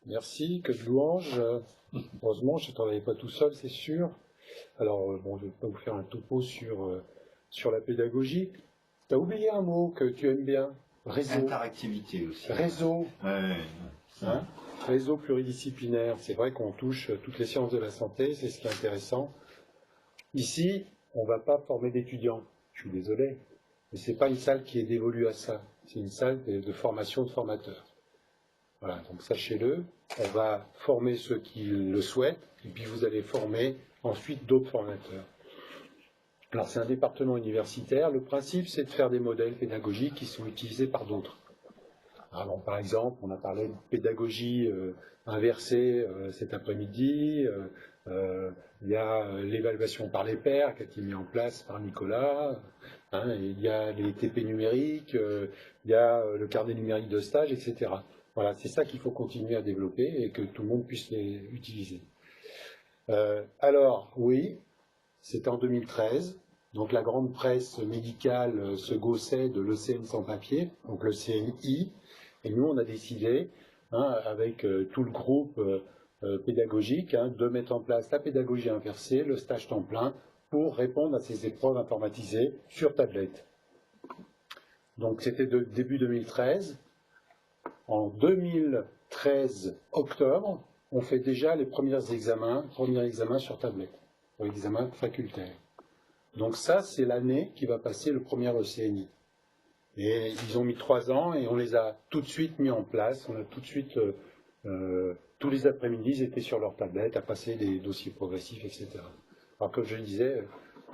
Merci, que de louanges. Heureusement, je ne travaillais pas tout seul, c'est sûr. Alors, bon, je ne vais pas vous faire un topo sur la pédagogie. Tu as oublié un mot que tu aimes bien, réseau. Interactivité aussi. Réseau. Ouais. Hein, réseau pluridisciplinaire. C'est vrai qu'on touche toutes les sciences de la santé, c'est ce qui est intéressant. Ici, on ne va pas former d'étudiants. Je suis désolé. Mais ce n'est pas une salle qui est dévolue à ça. C'est une salle de formation de formateurs. Voilà, donc sachez-le, on va former ceux qui le souhaitent, et puis vous allez former ensuite d'autres formateurs. Alors c'est un département universitaire, le principe c'est de faire des modèles pédagogiques qui sont utilisés par d'autres. Alors, par exemple, on a parlé de pédagogie inversée cet après-midi, il y a l'évaluation par les pairs qui a été mise en place par Nicolas, hein, et il y a les TP numériques, il y a le carnet numérique de stage, etc. Voilà, c'est ça qu'il faut continuer à développer et que tout le monde puisse les utiliser. Alors, oui, c'était en 2013, donc la grande presse médicale se gaussait de l'ECN sans papier, donc le CNI, et nous on a décidé, hein, avec tout le groupe pédagogique, hein, de mettre en place la pédagogie inversée, le stage temps plein, pour répondre à ces épreuves informatisées sur tablette. Donc c'était début 2013. En 2013, octobre, on fait déjà les premiers examens sur tablette, pour l'examen facultaire. Donc ça, c'est l'année qui va passer le premier ECNI. Et ils ont mis 3 ans et on les a tout de suite mis en place. On a tout de suite, tous les après-midi, ils étaient sur leur tablette à passer des dossiers progressifs, etc. Alors comme je le disais,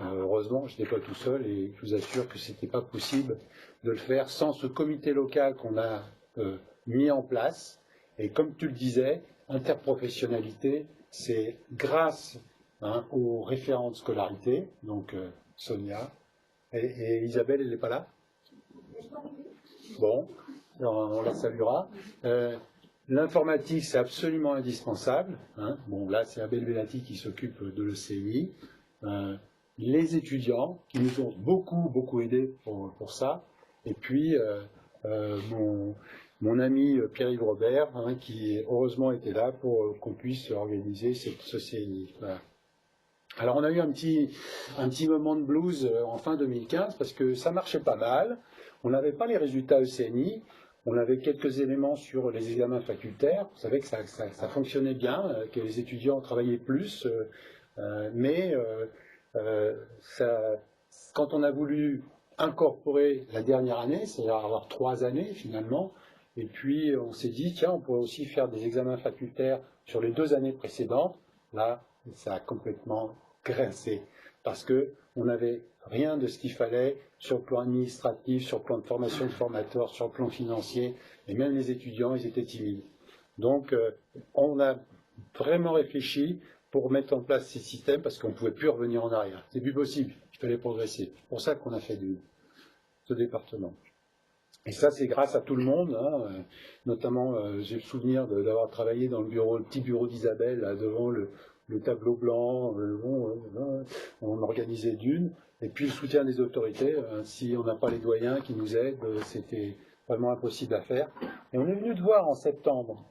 heureusement, je n'étais pas tout seul et je vous assure que ce n'était pas possible de le faire sans ce comité local qu'on a mis en place. Et comme tu le disais, interprofessionnalité, c'est grâce aux référents de scolarité, donc Sonia, et Isabelle, elle n'est pas là? Bon, on la saluera. L'informatique, c'est absolument indispensable. Hein. Bon, là, c'est Abel Bellati qui s'occupe de l'ECNI. Les étudiants, qui nous ont beaucoup aidés pour ça. Et puis, mon ami Pierre-Yves Robert, hein, qui heureusement était là pour qu'on puisse organiser ce CNI. Voilà. Alors, on a eu un petit moment de blues en fin 2015 parce que ça marchait pas mal. On n'avait pas les résultats ECNI. On avait quelques éléments sur les examens facultaires. Vous savez que ça fonctionnait bien, que les étudiants travaillaient plus. Mais quand on a voulu incorporer la dernière année, c'est-à-dire avoir 3 années finalement, et puis on s'est dit, tiens, on pourrait aussi faire des examens facultaires sur les 2 années précédentes. Là, ça a complètement grincé, parce qu'on n'avait rien de ce qu'il fallait sur le plan administratif, sur le plan de formation de formateurs, sur le plan financier, et même les étudiants, ils étaient timides. Donc, on a vraiment réfléchi pour mettre en place ces systèmes, parce qu'on ne pouvait plus revenir en arrière. C'est plus possible, il fallait progresser. C'est pour ça qu'on a fait ce département. Et ça, c'est grâce à tout le monde, hein. Notamment, j'ai le souvenir d'avoir travaillé dans le petit bureau d'Isabelle, devant le tableau blanc, on organisait d'une, et puis le soutien des autorités. Si on n'a pas les doyens qui nous aident, c'était vraiment impossible à faire. Et on est venu te voir en septembre.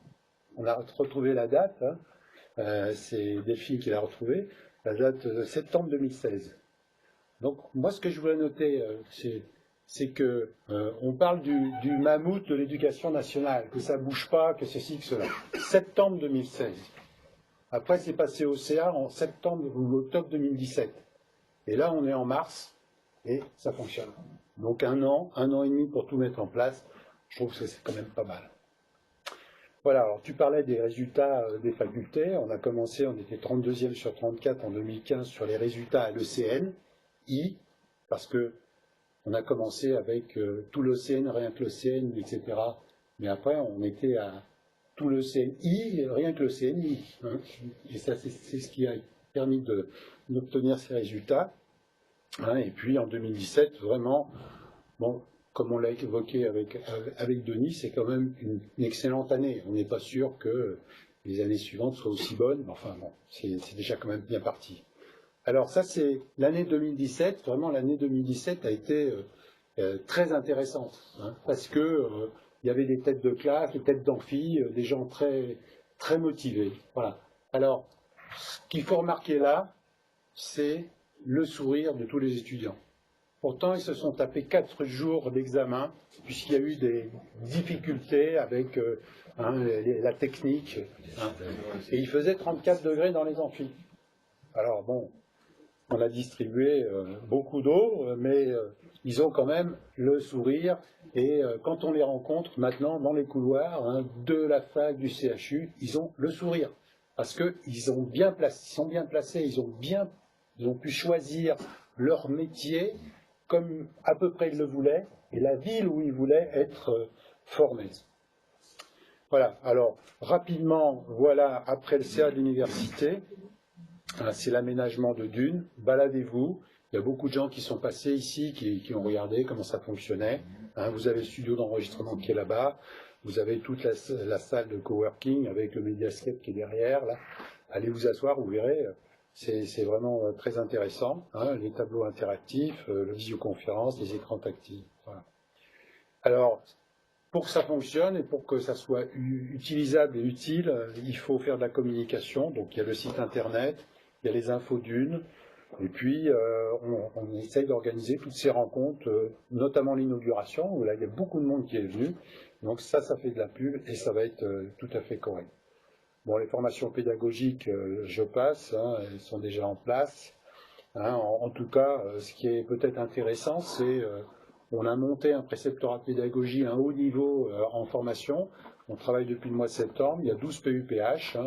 On a retrouvé la date, hein. C'est Delphine qui l'a retrouvée, la date de septembre 2016. Donc moi, ce que je voulais noter, c'est que on parle du mammouth de l'éducation nationale, que ça ne bouge pas, que ceci, que cela. Septembre 2016. Après, c'est passé au CA en septembre ou octobre 2017. Et là, on est en mars, et ça fonctionne. Donc un an et demi pour tout mettre en place, je trouve que c'est quand même pas mal. Voilà, alors tu parlais des résultats des facultés. On a commencé, on était 32e sur 34 en 2015 sur les résultats à l'ECNI, parce que on a commencé avec tout l'ECN, rien que l'ECN, etc. Mais après, on était à tout le CNI, rien que le CNI. Hein. Et ça, c'est ce qui a permis d'obtenir ces résultats. Hein. Et puis en 2017, vraiment, bon, comme on l'a évoqué avec Denis, c'est quand même une excellente année. On n'est pas sûr que les années suivantes soient aussi bonnes, mais enfin bon, c'est déjà quand même bien parti. Alors ça, c'est l'année 2017. Vraiment, l'année 2017 a été très intéressante, hein, parce que il y avait des têtes de classe, des têtes d'amphi, des gens très, très motivés. Voilà. Alors, ce qu'il faut remarquer là, c'est le sourire de tous les étudiants. Pourtant, ils se sont tapés 4 jours d'examen, puisqu'il y a eu des difficultés avec la technique. Hein. Et il faisait 34 degrés dans les amphis. Alors bon, on a distribué beaucoup d'eau, mais ils ont quand même le sourire. Et quand on les rencontre maintenant dans les couloirs de la fac, du CHU, ils ont le sourire. Parce qu'ils sont bien placés, ils ont pu choisir leur métier comme à peu près ils le voulaient, et la ville où ils voulaient être formés. Voilà, alors rapidement, voilà, après le CA de l'université, c'est l'aménagement de dunes, baladez-vous, il y a beaucoup de gens qui sont passés ici, qui ont regardé comment ça fonctionnait. Vous avez le studio d'enregistrement qui est là-bas, vous avez toute la salle de coworking avec le Mediascape qui est derrière, là. Allez vous asseoir, vous verrez. C'est vraiment très intéressant, les tableaux interactifs, la visioconférence, les écrans tactiles. Voilà. Alors, pour que ça fonctionne et pour que ça soit utilisable et utile, il faut faire de la communication. Donc, il y a le site internet, il y a les infos d'une, et puis on essaye d'organiser toutes ces rencontres, notamment l'inauguration, où là, il y a beaucoup de monde qui est venu. Donc, ça fait de la pub et ça va être tout à fait correct. Bon, les formations pédagogiques, je passe, elles sont déjà en place. En tout cas, ce qui est peut-être intéressant, c'est on a monté un préceptorat de pédagogie à un haut niveau en formation. On travaille depuis le mois de septembre. Il y a 12 PUPH,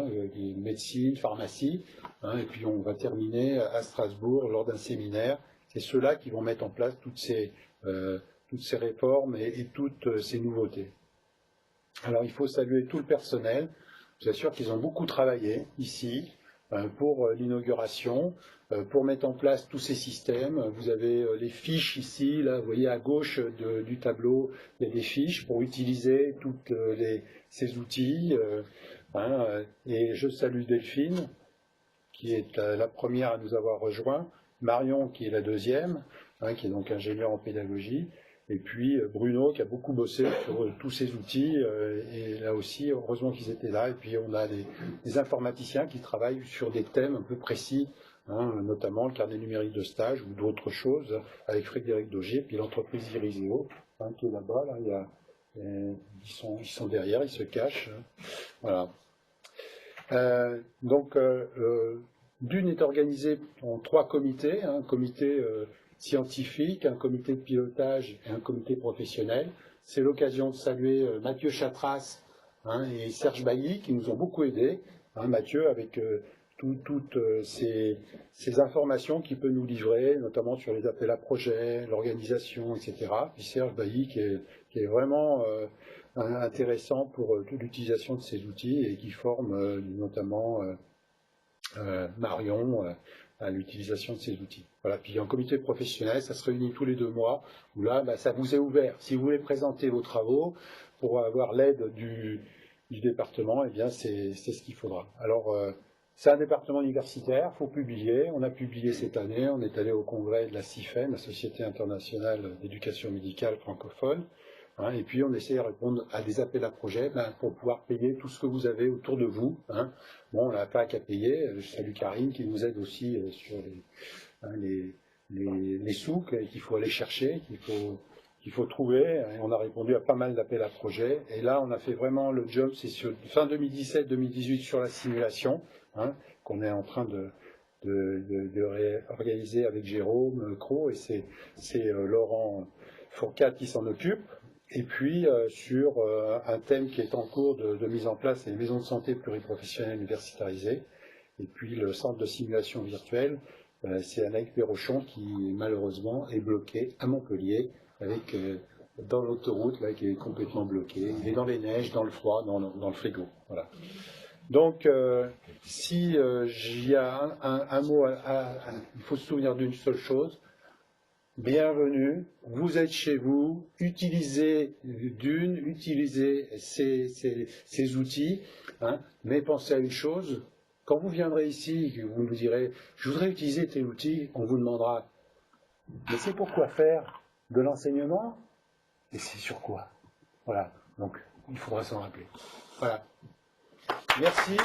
médecine, pharmacie, et puis on va terminer à Strasbourg lors d'un séminaire. C'est ceux-là qui vont mettre en place toutes ces réformes et toutes ces nouveautés. Alors, il faut saluer tout le personnel. Je vous assure qu'ils ont beaucoup travaillé ici pour l'inauguration, pour mettre en place tous ces systèmes. Vous avez les fiches ici, là, vous voyez à gauche du tableau, il y a des fiches pour utiliser tous ces outils. Et je salue Delphine, qui est la première à nous avoir rejoints, Marion, qui est la deuxième, qui est donc ingénieur en pédagogie, et puis Bruno, qui a beaucoup bossé sur tous ces outils, et là aussi, heureusement qu'ils étaient là, et puis on a des informaticiens qui travaillent sur des thèmes un peu précis, notamment le carnet numérique de stage ou d'autres choses, avec Frédéric Daugier, puis l'entreprise Iriseo, qui est là-bas, là, ils sont derrière, ils se cachent, voilà. Donc, Dune est organisée en 3 comités, un comité scientifique, un comité de pilotage et un comité professionnel. C'est l'occasion de saluer Mathieu Chatras et Serge Bailly qui nous ont beaucoup aidés. Mathieu avec toutes ces informations qu'il peut nous livrer, notamment sur les appels à projets, l'organisation, etc. Puis Serge Bailly qui est vraiment intéressant pour l'utilisation de ces outils et qui forme notamment Marion à l'utilisation de ces outils. Voilà. Puis un comité professionnel, ça se réunit tous les 2 mois, où là, ça vous est ouvert. Si vous voulez présenter vos travaux pour avoir l'aide du département, eh bien c'est ce qu'il faudra. Alors, c'est un département universitaire, il faut publier. On a publié cette année, on est allé au congrès de la CIFEN, la Société internationale d'éducation médicale francophone. Et puis on essaie de répondre à des appels à projets pour pouvoir payer tout ce que vous avez autour de vous. Bon, on n'a pas qu'à payer. Je salue Karine qui nous aide aussi sur les sous qu'il faut aller chercher, qu'il faut trouver. Et on a répondu à pas mal d'appels à projets. Et là, on a fait vraiment le job, c'est sur fin 2017-2018 sur la simulation, qu'on est en train de réorganiser avec Jérôme Cros, et c'est Laurent Fourcade qui s'en occupe. Et puis sur un thème qui est en cours de mise en place, c'est les maisons de santé pluriprofessionnelles universitarisées. Et puis le centre de simulation virtuelle, c'est Anaïs Perrochon qui malheureusement est bloqué à Montpellier, avec dans l'autoroute là qui est complètement bloqué. Il est dans les neiges, dans le froid, dans le frigo. Voilà. Donc si il y a un mot, il faut se souvenir d'une seule chose. Bienvenue, vous êtes chez vous, utilisez Dune, utilisez ces outils, mais pensez à une chose, quand vous viendrez ici, vous nous direz, je voudrais utiliser tel outil, on vous demandera, mais c'est pour quoi faire? De l'enseignement? Et c'est sur quoi? Voilà. Donc, il faudra s'en rappeler. Voilà. Merci.